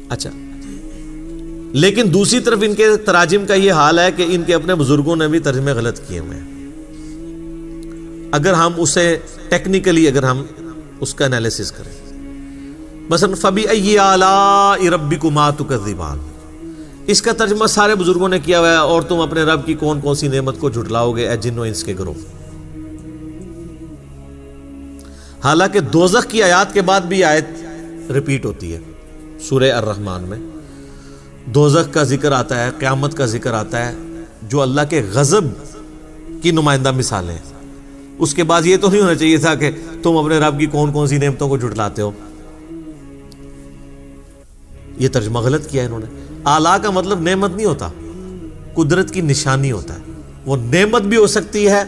اچھا، لیکن دوسری طرف ان کے تراجم کا یہ حال ہے کہ ان کے اپنے بزرگوں نے بھی ترجمے غلط کیے ہوئے ہیں. اگر ہم اسے ٹیکنیکلی اگر ہم اس کا انالیسس کریں، مثلا فَبِأَيِّ آلَاءِ رَبِّكُمَا تُكَذِّبَانِ، اس کا ترجمہ سارے بزرگوں نے کیا ہوا ہے، اور تم اپنے رب کی کون کون سی نعمت کو جھٹلاؤ گے اے جن و انس کے گروہ. حالانکہ دوزخ کی آیات کے بعد بھی آیت ریپیٹ ہوتی ہے سورہ الرحمن میں. دوزخ کا ذکر آتا ہے، قیامت کا ذکر آتا ہے، جو اللہ کے غضب کی نمائندہ مثالیں ہیں. اس کے بعد یہ تو نہیں ہونا چاہیے تھا کہ تم اپنے رب کی کون کون سی نعمتوں کو جھٹلاتے ہو. یہ ترجمہ غلط کیا ہے انہوں نے. آلہ کا مطلب نعمت نہیں ہوتا، قدرت کی نشانی ہوتا ہے. وہ نعمت بھی ہو سکتی ہے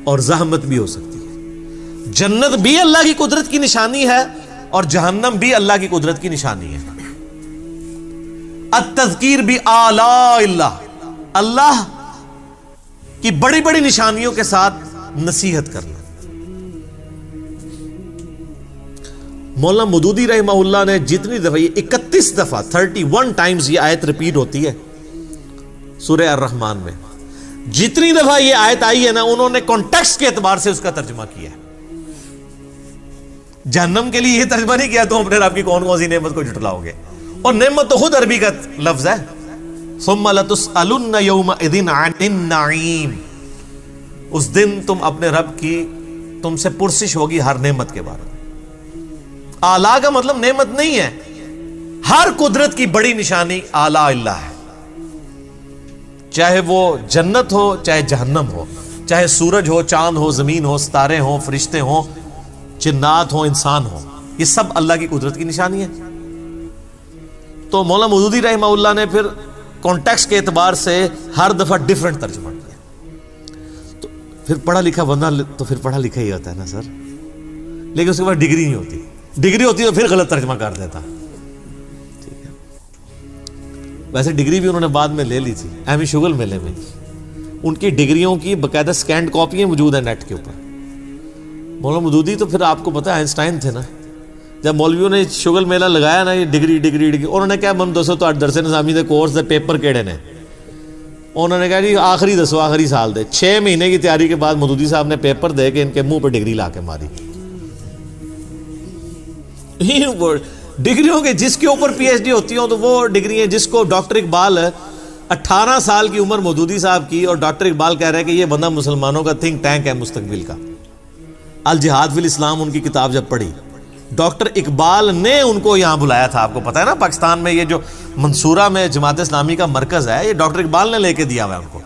اور زحمت بھی ہو سکتی ہے. جنت بھی اللہ کی قدرت کی نشانی ہے اور جہنم بھی اللہ کی قدرت کی نشانی ہے. التذکیر بھی آلاء اللہ، اللہ کی بڑی بڑی نشانیوں کے ساتھ نصیحت کرنا. مولانا مودودی رحمہ اللہ نے جتنی دفعہ، یہ 31 دفعہ 31 ٹائمز یہ آیت ریپیٹ ہوتی ہے سورہ الرحمن میں، جتنی دفعہ یہ آیت آئی ہے نا، انہوں نے کانٹیکسٹ کے اعتبار سے اس کا ترجمہ کیا ہے. جہنم کے لیے یہ ترجمہ نہیں کیا تم اپنے رب کی کون کون سی نعمت کو جھٹلاؤ گے. اور نعمت تو خود عربی کا لفظ ہے. ثم لتسألن یومئذ عن النعیم، اس دن تم اپنے رب کی، تم سے پرسش ہوگی ہر نعمت کے بارے میں. آلہ کا مطلب نعمت نہیں ہے، ہر قدرت کی بڑی نشانی آلہ اللہ ہے. چاہے وہ جنت ہو، چاہے جہنم ہو، چاہے سورج ہو، چاند ہو، زمین ہو، ستارے ہوں، فرشتے ہوں، جنات ہوں، انسان ہوں، یہ سب اللہ کی قدرت کی نشانی ہے. تو مولانا مودودی رحمہ اللہ نے پھر کانٹیکسٹ کے اعتبار سے ہر دفعہ ڈیفرنٹ ترجمہ کیا. تو پھر پڑھا لکھا بندہ تو پھر پڑھا لکھا ہی ہوتا ہے نا سر، لیکن اس کے بعد ڈگری نہیں ہوتی. ڈگری ہوتی تو پھر غلط ترجمہ کر دیتا. ٹھیک ہے، ویسے ڈگری بھی انہوں نے بعد میں لے لی تھی احمد شغل میلے میں. ان کی ڈگریوں کی باقاعدہ سکینڈ کاپیاں موجود ہیں نیٹ کے اوپر. مولانا مودودی تو پھر آپ کو پتا ہے آئنسٹائن تھے نا. جب مولویوں نے شغل میلہ لگایا نا، یہ ڈگری ڈگری ڈگری، انہوں نے کہا من دسو تو درس نظامی دے کورس دے پیپر کیڑے نے. انہوں نے کہا جی آخری دسو، آخری سال دے. 6 مہینے کی تیاری کے بعد مودودی صاحب نے پیپر دے کے ان کے منہ پہ ڈگری لا کے ماری. ڈگریوں کے جس کے اوپر پی ایچ ڈی ہوتی ہوں تو وہ ڈگری ہیں. جس کو ڈاکٹر اقبال 18 سال کی عمر مودودی صاحب کی، اور ڈاکٹر اقبال کہہ رہے ہیں کہ یہ بندہ مسلمانوں کا تھنک ٹینک ہے مستقبل کا. الجہاد فی الاسلام ان کی کتاب جب پڑھی، ڈاکٹر اقبال نے ان کو یہاں بلایا تھا. آپ کو پتا ہے نا پاکستان میں یہ جو منصورہ میں جماعت اسلامی کا مرکز ہے، یہ ڈاکٹر اقبال نے لے کے دیا ہوا ہے ان کو،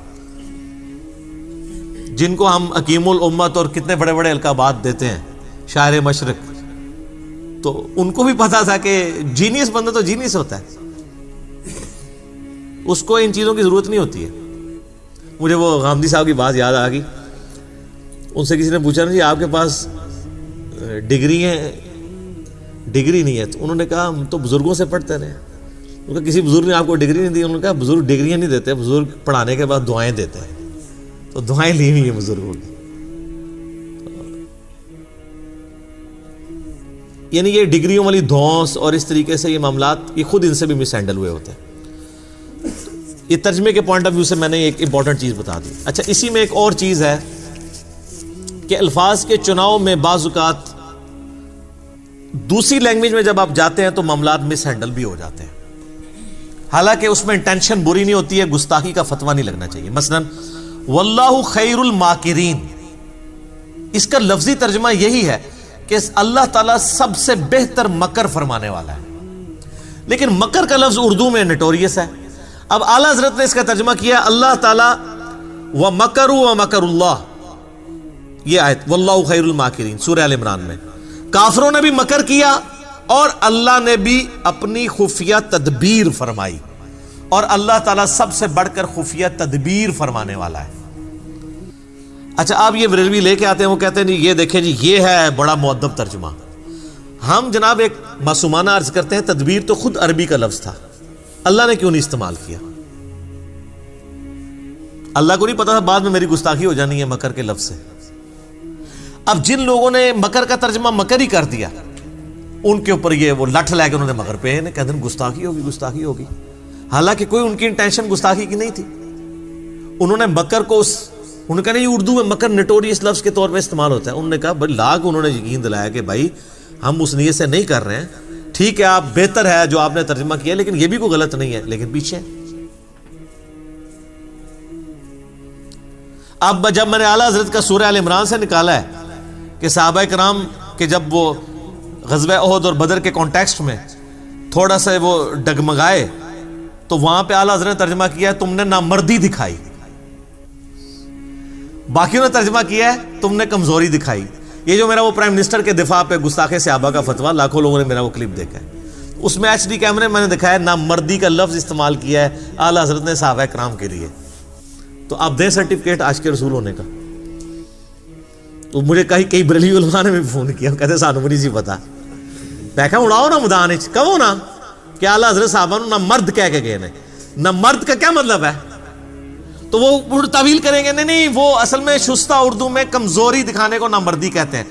جن کو ہم حکیم الامت اور کتنے بڑے بڑے القابات دیتے ہیں، شاعر مشرق. تو ان کو بھی پتا تھا کہ جینیس بندہ تو جینیس ہوتا ہے، اس کو ان چیزوں کی ضرورت نہیں ہوتی ہے. مجھے وہ غامدی صاحب کی بات یاد آ گئی. ان سے کسی نے پوچھا نا جی آپ کے پاس ڈگری ہیں؟ ڈگری نہیں ہے. تو انہوں نے کہا ہم تو بزرگوں سے پڑھتے رہے. ان کا کسی بزرگ نے آپ کو ڈگری نہیں دی. انہوں نے کہا بزرگ ڈگریاں نہیں دیتے، بزرگ پڑھانے کے بعد دعائیں دیتے ہیں. تو دعائیں لی ہوئی ہیں بزرگوں کی. یعنی یہ ڈگریوں والی دھونس اور اس طریقے سے یہ معاملات، یہ خود ان سے بھی مس ہینڈل ہوئے ہوتے ہیں. یہ ترجمے کے پوائنٹ آف ویو سے میں نے ایک امپورٹنٹ چیز بتا دی. اچھا، اسی میں ایک اور چیز ہے کہ الفاظ کے چناؤ میں بعض اوقات دوسری لینگویج میں جب آپ جاتے ہیں تو معاملات مس ہینڈل بھی ہو جاتے ہیں. حالانکہ اس میں انٹینشن بری نہیں ہوتی ہے، گستاخی کا فتویٰ نہیں لگنا چاہیے. مثلا واللہ خیر الماکرین، اس کا لفظی ترجمہ یہی ہے کہ اللہ تعالیٰ سب سے بہتر مکر فرمانے والا ہے. لیکن مکر کا لفظ اردو میں نٹوریس ہے. اب اعلیٰ حضرت نے اس کا ترجمہ کیا اللہ تعالیٰ وَمَكَرُوا وَمَكَرُ اللَّهِ، یہ آیت واللہ خیر الماکرین سورہ آل عمران میں. کافروں نے بھی مکر کیا اور اللہ نے بھی اپنی خفیہ تدبیر فرمائی، اور اللہ تعالیٰ سب سے بڑھ کر خفیہ تدبیر فرمانے والا ہے. اچھا، آپ یہ بریلوی لے کے آتے ہیں، وہ کہتے ہیں جی یہ دیکھیں جی یہ ہے بڑا مؤدب ترجمہ. ہم جناب ایک معصومانہ عرض کرتے ہیں، تدبیر تو خود عربی کا لفظ تھا، اللہ نے کیوں نہیں استعمال کیا؟ اللہ کو نہیں پتا تھا بعد میں میری گستاخی ہو جانی ہے مکر کے لفظ سے. اب جن لوگوں نے مکر کا ترجمہ مکر ہی کر دیا، ان کے اوپر یہ وہ لٹھ لے کے انہوں نے مگر پہ کہتے ہیں گستاخی ہوگی گستاخی ہوگی، حالانکہ کوئی ان کی انٹینشن گستاخی کی نہیں تھی. انہوں نے مکر کو انہوں نے کہا نہیں اردو میں مکر نٹوریس لفظ کے طور پہ استعمال ہوتا ہے. انہوں نے کہا بھائی لاکھ انہوں نے یقین دلایا کہ بھائی ہم اس نیت سے نہیں کر رہے ہیں، ٹھیک ہے آپ بہتر ہے جو آپ نے ترجمہ کیا لیکن یہ بھی کوئی غلط نہیں ہے، لیکن پیچھے. اب جب میں نے اعلیٰ حضرت کا سورہ آل عمران سے نکالا ہے کہ صحابہ کرام کہ جب وہ غزوہ احد اور بدر کے کانٹیکسٹ میں تھوڑا سا وہ ڈگمگائے تو وہاں پہ اعلیٰ حضرت نے ترجمہ کیا ہے تم نے نامردی دکھائی، باقیوں نے ترجمہ کیا ہے تم نے کمزوری دکھائی. یہ جو میرا وہ پرائم منسٹر کے دفاع پہ گستاخ صحابہ کا فتویٰ، لاکھوں لوگوں نے میرا وہ کلپ دیکھا ہے، اس میں ایچ ڈی کیمرے میں نے دکھایا نامردی کا لفظ استعمال کیا ہے اعلیٰ حضرت نے صحابہ کرام کے لیے. تو آپ دیں سرٹیفکیٹ عاشق رسول ہونے کا. تو مجھے کئی بریلوی علماء نے بھی فون کیا، کہتے سانو بھی نہیں سی پتا. میں کہا اڑاؤ نا میدان وچ کہو نا کہ اعلیٰ حضرت صحابہ نہ مرد کہہ کے گئے نے. نہ مرد کا کیا مطلب ہے؟ تو وہ تعویل کریں گے نہیں وہ اصل میں شستہ اردو میں کمزوری دکھانے کو نامردی کہتے ہیں.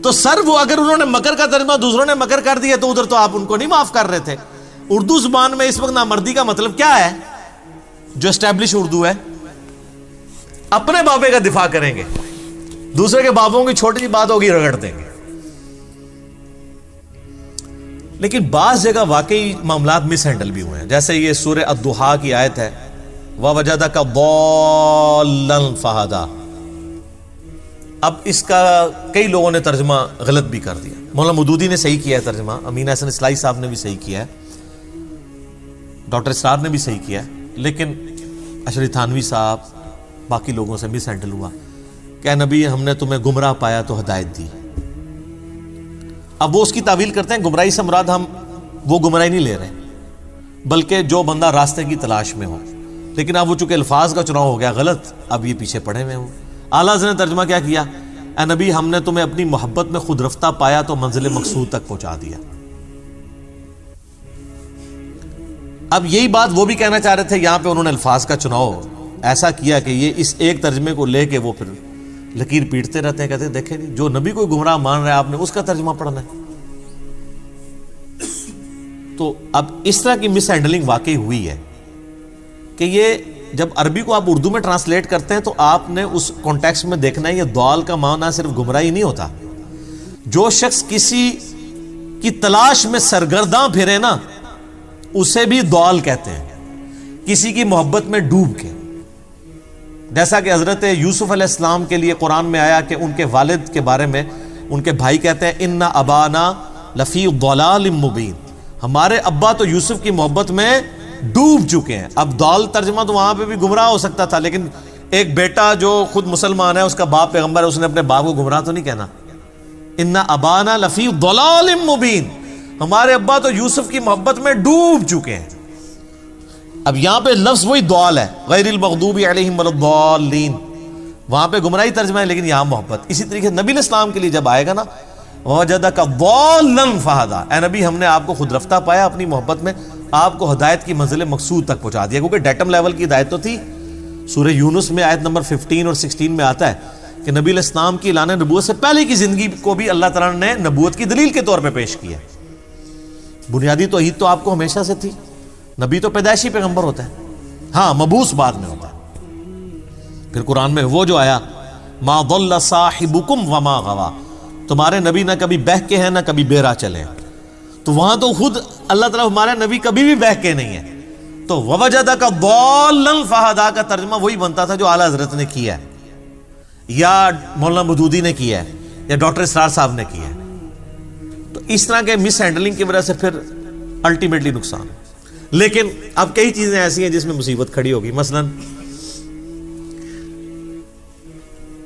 تو سر وہ اگر انہوں نے مکر کا ترجمہ دوسروں نے مکر کر دیا تو ادھر تو آپ ان کو نہیں معاف کر رہے تھے. اردو زبان میں اس وقت نامردی کا مطلب کیا ہے؟ جو اسٹیبلش اردو ہے اپنے بابے کا دفاع کریں گے، دوسرے کے بابوں کی چھوٹی سی بات ہوگی رگڑ دیں گے. لیکن بعض جگہ واقعی معاملات مس ہینڈل بھی ہوئے ہیں، جیسے یہ سورہ الضحیٰ کی آیت ہے وَوَجَدَكَ ضَالًّا فَہَدَىٰ. اب اس کا کئی لوگوں نے ترجمہ غلط بھی کر دیا. مولانا مودودی نے صحیح کیا ہے ترجمہ، امین احسن اصلاحی صاحب نے بھی صحیح کیا ہے، ڈاکٹر اسرار نے بھی صحیح کیا ہے، لیکن اشری تھانوی صاحب باقی لوگوں سے مس ہینڈل ہوا کہ نبی ہم نے تمہیں گمراہ پایا تو ہدایت دی. اب وہ اس کی تعویل کرتے ہیں گمراہی سے مراد ہم وہ گمراہی نہیں لے رہے بلکہ جو بندہ راستے کی تلاش میں ہو. لیکن اب وہ چونکہ الفاظ کا چناؤ ہو گیا غلط، اب یہ پیچھے پڑے ہوئے ہوں. اعلیٰ حضرت نے ترجمہ کیا کیا؟ اے نبی ہم نے تمہیں اپنی محبت میں خود رفتہ پایا تو منزل مقصود تک پہنچا دیا. اب یہی بات وہ بھی کہنا چاہ رہے تھے، یہاں پہ انہوں نے الفاظ کا چناؤ ایسا کیا کہ یہ اس ایک ترجمے کو لے کے وہ پھر لکیر پیٹتے رہتے ہیں، کہتے ہیں دیکھیں جو نبی کو گمراہ مان رہا ہے آپ نے اس کا ترجمہ پڑھنا ہے. تو اب اس طرح کی مس ہینڈلنگ واقعی ہوئی ہے کہ یہ جب عربی کو آپ اردو میں ٹرانسلیٹ کرتے ہیں تو آپ نے اس کانٹیکسٹ میں دیکھنا ہے یہ ضال کا معنی صرف گمراہی نہیں ہوتا. جو شخص کسی کی تلاش میں سرگرداں پھرے نا اسے بھی ضال کہتے ہیں، کسی کی محبت میں ڈوب کے. جیسا کہ حضرت یوسف علیہ السلام کے لیے قرآن میں آیا کہ ان کے والد کے بارے میں ان کے بھائی کہتے ہیں اِنَّ أَبَانَا لَفِي ضَلَالٍ مُبِينٍ، ہمارے ابا تو یوسف کی محبت میں ڈوب چکے ہیں. اب ضال ترجمہ تو وہاں پہ بھی گمراہ ہو سکتا تھا، لیکن ایک بیٹا جو خود مسلمان ہے اس کا باپ پیغمبر ہے، اس نے اپنے باپ کو گمراہ تو نہیں کہنا. اِنَّ أَبَانَا لَفِي ضَلَالٍ مُبِينٍ، ہمارے ابا تو یوسف کی محبت میں ڈوب چکے ہیں. اب یہاں پہ لفظ وہی ضال ہے، غیر المغضوب علیہم ولا الضالین، وہاں پہ گمراہی ترجمہ ہے لیکن یہاں محبت. اسی طریقے سے نبی علیہ السلام کے لیے جب آئے گا نا وَوَجَدَكَ ضَالًّا فَہَدَىٰ، اے نبی ہم نے آپ کو خود رفتہ پایا اپنی محبت میں، آپ کو ہدایت کی منزل مقصود تک پہنچا دیا. کیونکہ ڈیٹم لیول کی ہدایت تو تھی. سورہ یونس میں آیت نمبر 15 اور 16 میں آتا ہے کہ نبی علیہ السلام کی اعلان نبوت سے پہلے کی زندگی کو بھی اللہ تعالیٰ نے نبوت کی دلیل کے طور پہ پیش کیا. بنیادی توحید تو آپ کو ہمیشہ سے تھی. نبی تو پیدائشی پیغمبر ہوتا ہے، ہاں مبعوث بعد میں ہوتا ہے. پھر قرآن میں وہ جو آیا ما ضل صاحبکم وما غوا، تمہارے نبی نہ کبھی بہک کے ہیں نہ کبھی بہرا چلے. تو وہاں تو خود اللہ تعالیٰ ہمارے نبی کبھی بھی بہک کے نہیں ہے. تو وَوَجَدَكَ ضَالًّا فَہَدَىٰ کا ترجمہ وہی بنتا تھا جو اعلیٰ حضرت نے کیا ہے یا مولانا مودودی نے کیا ہے یا ڈاکٹر اسرار صاحب نے کیا ہے. تو اس طرح کے مس ہینڈلنگ کی وجہ سے پھر الٹیمیٹلی نقصان. لیکن اب کئی چیزیں ایسی ہیں جس میں مصیبت کھڑی ہوگی. مثلا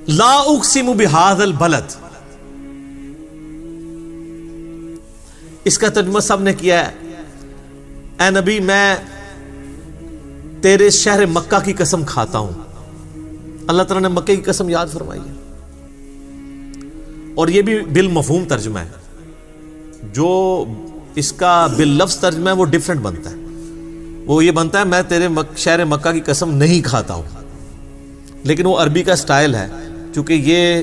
لا اقسم بہذا البلد، اس کا ترجمہ سب نے کیا ہے اے نبی میں تیرے شہر مکہ کی قسم کھاتا ہوں. اللہ تعالیٰ نے مکہ کی قسم یاد فرمائی ہے. اور یہ بھی بالمفہوم ترجمہ ہے. جو اس کا باللفظ ترجمہ ہے وہ ڈیفرنٹ بنتا ہے. وہ یہ بنتا ہے میں تیرے شہر مکہ کی قسم نہیں کھاتا ہوں، لیکن وہ عربی کا سٹائل ہے. چونکہ یہ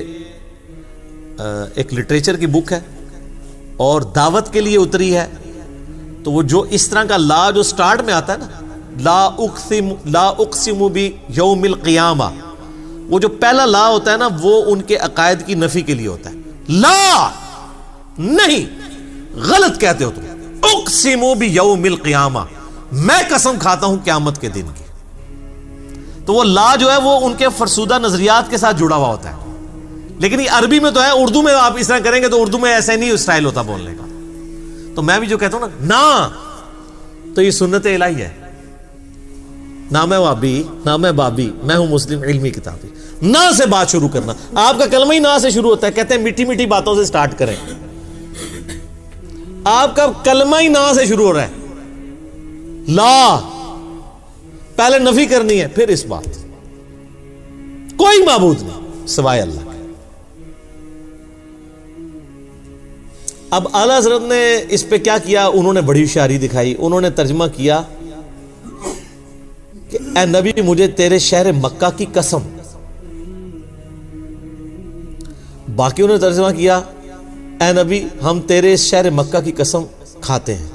ایک لٹریچر کی بک ہے اور دعوت کے لیے اتری ہے، تو وہ جو اس طرح کا لا جو سٹارٹ میں آتا ہے نا، لا اقسم بیوم القیامہ، وہ جو پہلا لا ہوتا ہے نا، وہ ان کے عقائد کی نفی کے لیے ہوتا ہے. لا نہیں، غلط کہتے ہو تم. اقسم بیوم القیامہ، میں قسم کھاتا ہوں قیامت کے دن کی. تو وہ لا جو ہے وہ ان کے فرسودہ نظریات کے ساتھ جڑا ہوا ہوتا ہے. لیکن یہ عربی میں تو ہے، اردو میں آپ اس طرح کریں گے تو اردو میں ایسا نہیں اسٹائل ہوتا بولنے کا. تو میں بھی جو کہتا ہوں نا، تو یہ سنت الہی ہے. نہ میں وابی نہ میں بابی، میں ہوں مسلم علمی کتابی. نہ سے بات شروع کرنا، آپ کا کلمہ ہی نہ سے شروع ہوتا ہے. کہتے ہیں میٹھی میٹھی باتوں سے سٹارٹ کریں. آپ کا کلمہ ہی نہ سے شروع ہو رہا ہے. لا پہلے نفی کرنی ہے، پھر اس بات. کوئی معبود نہیں سوائے اللہ کے. اب اعلیٰ حضرت نے اس پہ کیا کیا، انہوں نے بڑی ہوشیاری دکھائی. انہوں نے ترجمہ کیا کہ اے نبی مجھے تیرے شہر مکہ کی قسم. باقی انہوں نے ترجمہ کیا اے نبی ہم تیرے شہر مکہ کی قسم کھاتے ہیں.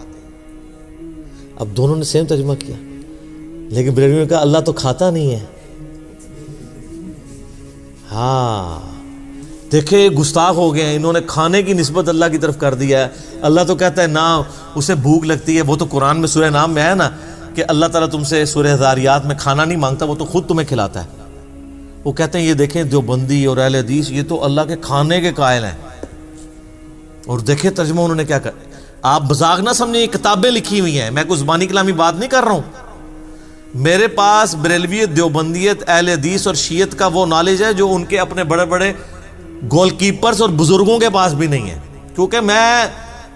اب دونوں نے سیم ترجمہ کیا، لیکن بریلوی نے کہا اللہ تو کھاتا نہیں ہے. ہاں دیکھیں گستاخ ہو گئے ہیں، انہوں نے کھانے کی نسبت اللہ کی طرف کر دیا ہے. اللہ تو کہتا ہے نہ اسے بھوک لگتی ہے. وہ تو قرآن میں سورہ نام میں ہے نا کہ اللہ تعالیٰ تم سے سورہ ذاریات میں کھانا نہیں مانگتا، وہ تو خود تمہیں کھلاتا ہے. وہ کہتے ہیں یہ دیکھیں دیوبندی اور اہل حدیث یہ تو اللہ کے کھانے کے قائل ہیں. اور دیکھیں ترجمہ انہوں نے کیا کر. آپ مذاق نہ سمجھیں، یہ کتابیں لکھی ہوئی ہیں، میں کوئی زبانی کلامی بات نہیں کر رہا ہوں. میرے پاس بریلویت، دیوبندیت، اہل حدیث اور شیعت کا وہ نالج ہے جو ان کے اپنے بڑے بڑے گول کیپرز اور بزرگوں کے پاس بھی نہیں ہے. کیونکہ میں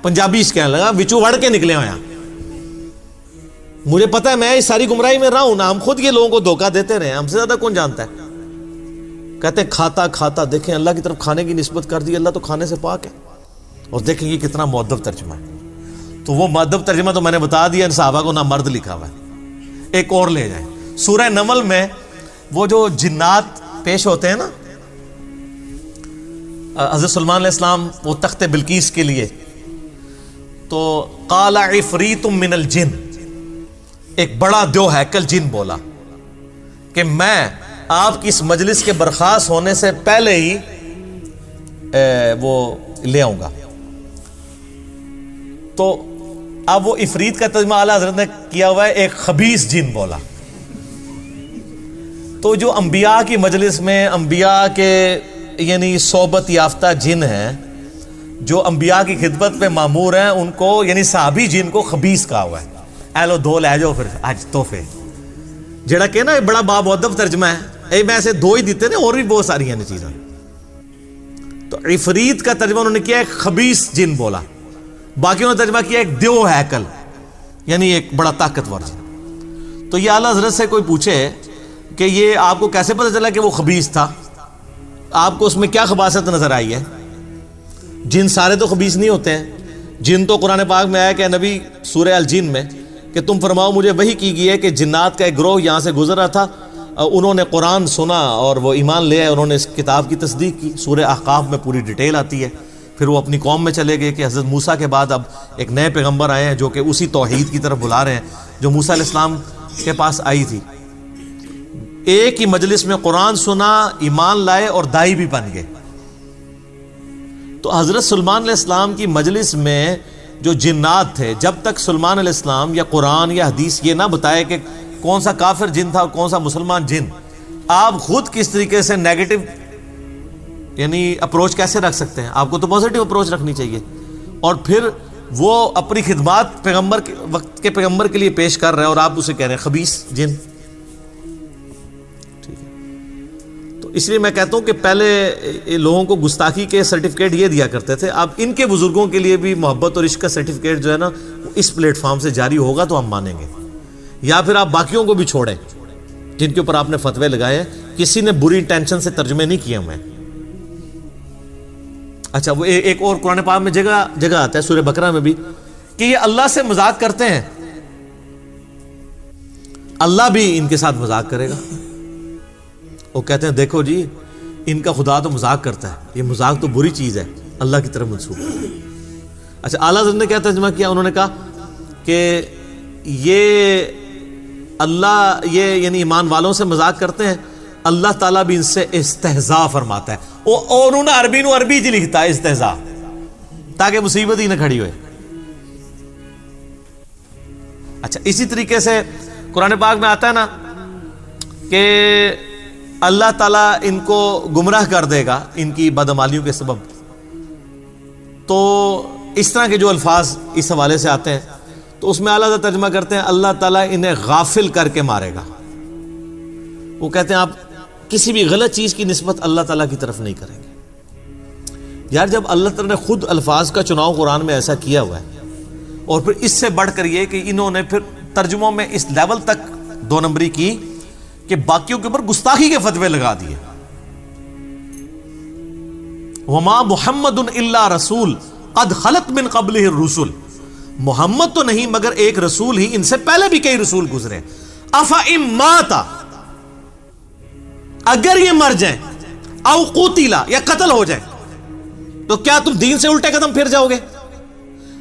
پنجابی اس کہنے لگا وچو وڑ کے نکلے ہوئے ہیں. مجھے پتا ہے میں اس ساری گمراہی میں رہا ہوں نا. ہم خود یہ لوگوں کو دھوکہ دیتے رہے ہیں، ہم سے زیادہ کون جانتا ہے. کہتے ہیں کھاتا کھاتا، دیکھیں اللہ کی طرف کھانے کی نسبت کر دی. اللہ تو کھانے سے پاک ہے. اور دیکھیں یہ کتنا مؤدب ترجمہ ہے. تو وہ مؤدب ترجمہ تو میں نے بتا دیا، ان صحابہ کو نہ مرد لکھا ہوا ہے. ایک اور لے جائیں، سورہ نمل میں وہ جو جنات پیش ہوتے ہیں نا، حضرت سلمان علیہ السلام وہ تخت بلقیس کے لیے، تو قال عفریت من الجن، ایک بڑا دیو ہیکل جن بولا کہ میں آپ کی اس مجلس کے برخاست ہونے سے پہلے ہی وہ لے آؤں گا. تو اب وہ عفریت کا ترجمہ اعلیٰ حضرت نے کیا ہوا ہے ایک خبیث جن بولا. تو جو انبیاء کی مجلس میں انبیاء کے یعنی صحبت یافتہ جن ہیں، جو انبیاء کی خدمت پہ مامور ہیں، ان کو یعنی صحابی جن کو خبیث کہا ہوا ہے. اے لو دو لے جاؤ پھر آج تحفے، جڑا کہ نا بڑا بامؤدب ترجمہ ہے. اے میں ایسے دو ہی دیتے نا، اور بھی بہت ساری ہیں چیزیں. تو عفریت کا ترجمہ انہوں نے کیا ایک خبیث جن بولا. باقی انہوں نے ترجمہ کیا ایک دیو ہیکل، یعنی ایک بڑا طاقتور جن. تو یہ اعلیٰ حضرت سے کوئی پوچھے کہ یہ آپ کو کیسے پتہ چلا کہ وہ خبیث تھا، آپ کو اس میں کیا خباثت نظر آئی ہے؟ جن سارے تو خبیث نہیں ہوتے ہیں. جن تو قرآن پاک میں آیا کہ نبی سورہ الجن میں کہ تم فرماؤ مجھے وحی کی گئی ہے کہ جنات کا ایک گروہ یہاں سے گزر رہا تھا، انہوں نے قرآن سنا اور وہ ایمان لے آئے، انہوں نے اس کتاب کی تصدیق کی. سورہ احقاف میں پوری ڈیٹیل آتی ہے. پھر وہ اپنی قوم میں چلے گئے کہ حضرت موسیٰ کے بعد اب ایک نئے پیغمبر آئے ہیں جو کہ اسی توحید کی طرف بلا رہے ہیں جو موسیٰ علیہ السلام کے پاس آئی تھی. ایک ہی مجلس میں قرآن سنا، ایمان لائے اور دائی بھی بن گئے. تو حضرت سلمان علیہ السلام کی مجلس میں جو جنات تھے، جب تک سلمان علیہ السلام یا قرآن یا حدیث یہ نہ بتائے کہ کون سا کافر جن تھا اور کون سا مسلمان جن، آپ خود کس طریقے سے نیگیٹو یعنی اپروچ کیسے رکھ سکتے ہیں؟ آپ کو تو پازیٹیو اپروچ رکھنی چاہیے. اور پھر وہ اپنی خدمات پیغمبر کے وقت کے پیغمبر کے لیے پیش کر رہے ہیں اور آپ اسے کہہ رہے ہیں خبیث جن. اس لیے میں کہتا ہوں کہ پہلے لوگوں کو گستاخی کے سرٹیفکیٹ یہ دیا کرتے تھے. اب ان کے بزرگوں کے لیے بھی محبت اور عشق کا سرٹیفکیٹ جو ہے نا وہ اس پلیٹ فارم سے جاری ہوگا تو ہم مانیں گے. یا پھر آپ باقیوں کو بھی چھوڑیں جن کے اوپر آپ نے فتوے لگائے ہیں. کسی نے بری انٹینشن سے ترجمے نہیں کیے ہمیں. اچھا وہ ایک اور قرآن پاک میں جگہ آتا ہے سورہ بقرہ میں بھی کہ یہ اللہ سے مذاق کرتے ہیں، اللہ بھی ان کے ساتھ مذاق کرے گا. وہ کہتے ہیں دیکھو جی ان کا خدا تو مذاق کرتا ہے، یہ مذاق تو بری چیز ہے، اللہ کی طرف منسوب ہے. اچھا اعلیٰ حضرت نے کیا ترجمہ کیا؟ انہوں نے کہا کہ یہ اللہ یہ یعنی ایمان والوں سے مذاق کرتے ہیں، اللہ تعالیٰ بھی ان سے استہزاء فرماتا ہے، اور انہوں نے عربی نو عربی جی لکھتا ہے استہزاء، تاکہ مصیبت ہی نہ کھڑی ہوئے۔ اچھا اسی طریقے سے قرآن پاک میں آتا ہے نا کہ اللہ تعالیٰ ان کو گمراہ کر دے گا ان کی بدعمالیوں کے سبب، تو اس طرح کے جو الفاظ اس حوالے سے آتے ہیں تو اس میں اعلیٰ ترجمہ کرتے ہیں اللہ تعالیٰ انہیں غافل کر کے مارے گا۔ وہ کہتے ہیں آپ کسی بھی غلط چیز کی نسبت اللہ تعالیٰ کی طرف نہیں کریں گے۔ یار جب اللہ تعالیٰ نے خود الفاظ کا چناؤ قرآن میں ایسا کیا ہوا ہے، اور پھر اس سے بڑھ کر یہ کہ انہوں نے پھر ترجموں میں اس لیول تک دو نمبری کی کہ باقیوں کے اوپر گستاخی کے فتوے لگا دیے۔ وما محمد الا رسول قد خلت من قبلہ الرسل، محمد تو نہیں مگر ایک رسول ہی، ان سے پہلے بھی کئی رسول گزرے۔ افئن مات، اگر یہ مر جائیں، او قتلا یا قتل ہو جائیں، تو کیا تم دین سے الٹے قدم پھر جاؤ گے؟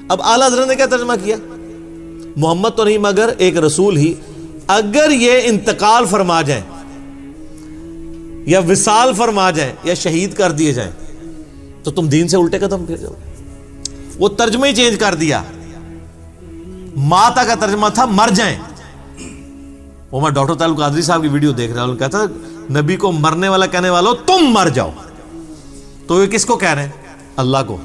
اب اعلیٰ حضرت نے کیا ترجمہ کیا؟ محمد تو نہیں مگر ایک رسول ہی، اگر یہ انتقال فرما جائیں یا وصال فرما جائیں یا شہید کر دیے جائیں تو تم دین سے الٹے قدم پھر جاؤ گے۔ وہ ترجمہ ہی چینج کر دیا، ماتا کا ترجمہ تھا مر جائیں۔ وہ میں ڈاکٹر طارق قادری صاحب کی ویڈیو دیکھ رہا ہوں، کہتا نبی کو مرنے والا کہنے والوں تم مر جاؤ، تو یہ کس کو کہہ رہے ہیں؟ اللہ کو۔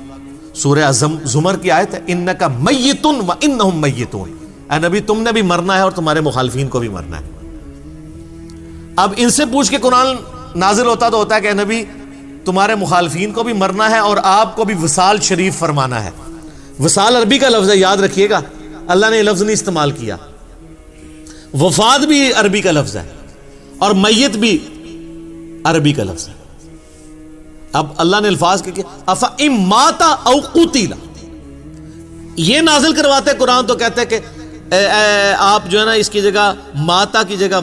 سورہ زمر کی آیت ہے انکا میتن و انہم میتون، اے نبی تم نے بھی مرنا ہے اور تمہارے مخالفین کو بھی مرنا ہے۔ اب ان سے پوچھ کے قرآن نازل ہوتا تو ہوتا ہے کہ اے نبی تمہارے مخالفین کو بھی مرنا ہے اور آپ کو بھی وصال شریف فرمانا ہے۔ وصال عربی کا لفظ ہے، یاد رکھیے گا، اللہ نے یہ لفظ نہیں استعمال کیا۔ وفات بھی عربی کا لفظ ہے اور میت بھی عربی کا لفظ ہے۔ اب اللہ نے الفاظ کہ افئن مات او قتل یہ نازل کرواتے قرآن، تو کہتے ہیں کہ آپ جو ہے نا اس کی جگہ ماتا کی جگہ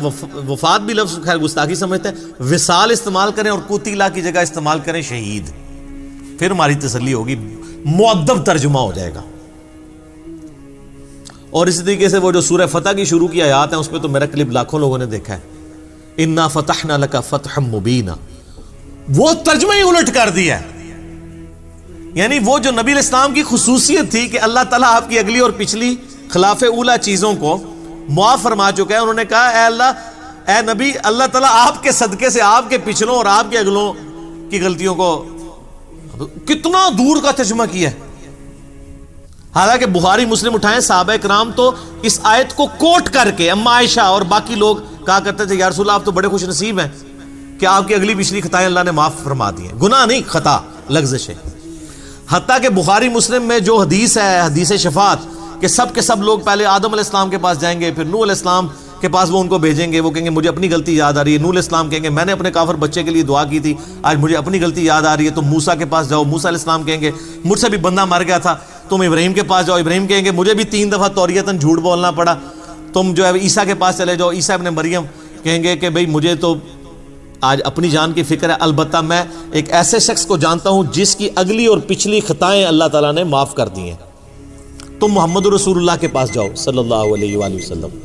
وفات بھی لفظ خیر گستاخی سمجھتے ہیں، وصال استعمال کریں اور قتلا کی جگہ استعمال کریں شہید، پھر ہماری تسلی ہوگی، مؤدب ترجمہ ہو جائے گا۔ اور اسی طریقے سے وہ جو سورہ فتح کی شروع کی آیات ہیں اس پہ تو میرا کلپ لاکھوں لوگوں نے دیکھا ہے، انا فتحنا لک فتحا مبینا، وہ ترجمہ ہی الٹ کر دیا ہے۔ یعنی وہ جو نبی علیہ السلام کی خصوصیت تھی کہ اللہ تعالیٰ آپ کی اگلی اور پچھلی خلاف اولا چیزوں کو معاف فرما چکا ہے، انہوں نے کہا اے اللہ اے نبی اللہ تعالیٰ آپ کے صدقے سے آپ کے پچھلوں اور آپ کے اگلوں کی غلطیوں کو کتنا دور کا ترجمہ کیا ہے۔ حالانکہ بخاری مسلم اٹھائیں صحابہ کرام تو اس آیت کو کوٹ کر کے اما عائشہ اور باقی لوگ کہا کرتے تھے یا رسول اللہ آپ تو بڑے خوش نصیب ہیں کہ آپ کی اگلی پچھلی خطائیں اللہ نے معاف فرما دی ہیں، گناہ نہیں خطا لغزش ہے۔ حتیٰ کہ بخاری مسلم میں جو حدیث ہے حدیث شفاعت کہ سب کے سب لوگ پہلے آدم علیہ السلام کے پاس جائیں گے، پھر نوح علیہ السلام کے پاس وہ ان کو بھیجیں گے، وہ کہیں گے مجھے اپنی غلطی یاد آ رہی ہے، نوح علیہ السلام کہیں گے میں نے اپنے کافر بچے کے لیے دعا کی تھی آج مجھے اپنی غلطی یاد آ رہی ہے، تم موسیٰ کے پاس جاؤ، موسیٰ علیہ السلام کہیں گے مجھ سے بھی بندہ مر گیا تھا، تم ابراہیم کے پاس جاؤ، ابراہیم کہیں گے مجھے بھی 3 دفعہ توریتاً جھوٹ بولنا پڑا، تم جو ہے عیسیٰ کے پاس چلے جاؤ، عیسیٰ ابن مریم کہیں گے کہ بھئی مجھے تو آج اپنی جان کی فکر ہے، البتہ میں ایک ایسے شخص کو جانتا ہوں جس کی اگلی اور پچھلی خطائیں اللہ تعالیٰ نے معاف کر دی ہیں، تم محمد رسول اللہ کے پاس جاؤ صلی اللہ علیہ وآلہ وسلم۔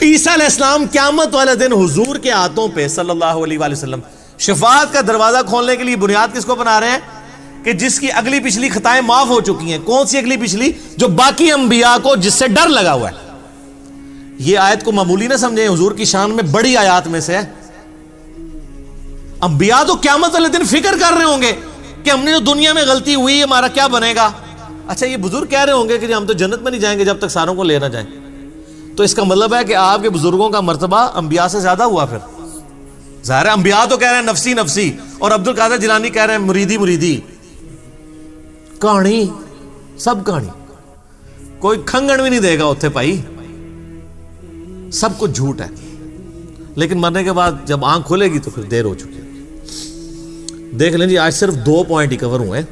عیسیٰ علیہ السلام قیامت والے دن حضور کے ہاتھوں پہ صلی اللہ علیہ وآلہ وسلم شفاعت کا دروازہ کھولنے کے لیے بنیاد کس کو بنا رہے ہیں کہ جس کی اگلی پچھلی خطائیں معاف ہو چکی ہیں۔ کون سی اگلی پچھلی؟ جو باقی انبیاء کو جس سے ڈر لگا ہوا ہے۔ یہ آیت کو معمولی نہ سمجھیں، حضور کی شان میں بڑی آیات میں سے ہے۔ انبیاء تو قیامت والے دن فکر کر رہے ہوں گے کہ ہم نے جو دنیا میں غلطی ہوئی ہمارا کیا بنے گا۔ اچھا یہ بزرگ کہہ رہے ہوں گے کہ ہم تو جنت میں نہیں جائیں گے جب تک ساروں کو لے نہ جائیں، تو اس کا مطلب ہے کہ آپ کے بزرگوں کا مرتبہ انبیاء سے زیادہ ہوا۔ پھر ظاہر ہے انبیاء تو کہہ رہے ہیں نفسی نفسی، اور عبد القادر جیلانی کہہ رہے ہیں مریدی مریدی، کہانی سب کہانی، کوئی کھنگن بھی نہیں دے گا اتھے بھائی، سب کچھ جھوٹ ہے۔ لیکن مرنے کے بعد جب آنکھ کھلے گی تو پھر دیر ہو چکی ہے۔ دیکھ لیں جی آج صرف 2 پوائنٹ ہی کور ہوئے ہیں،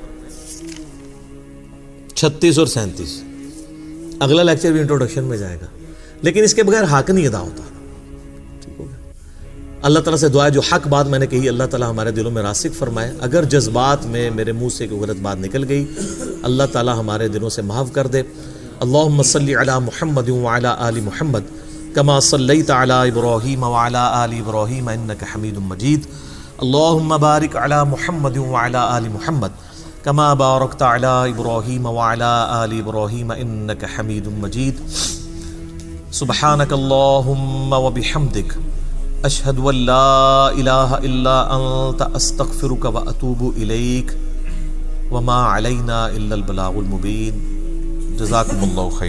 36 اور 37۔ اگلا لیکچر بھی انٹروڈکشن میں جائے گا، لیکن اس کے بغیر حق نہیں ادا ہوتا، ٹھیک ہو گیا۔ اللہ تعالیٰ سے دعا ہے جو حق بات میں نے کہی اللہ تعالیٰ ہمارے دلوں میں راسخ فرمائے، اگر جذبات میں میرے منہ سے کوئی غلط بات نکل گئی اللہ تعالیٰ ہمارے دلوں سے معاف کر دے۔ اللہم صلی علی محمد وعلی آل محمد کما صلیت علی ابراہیم وعلی آل ابراہیم انک حمید مجید۔ اللہم بارک علی محمد وعلی آل محمد کما بارکت علی ابراہیم وعلی آل ابراہیم انک حمید مجید۔ سبحانک اللہم وبحمدک اشہد ان لا الہ الا انت استغفرک واتوب الیک وما علینا الا البلاغ المبین۔ جزاکم اللہ خیر۔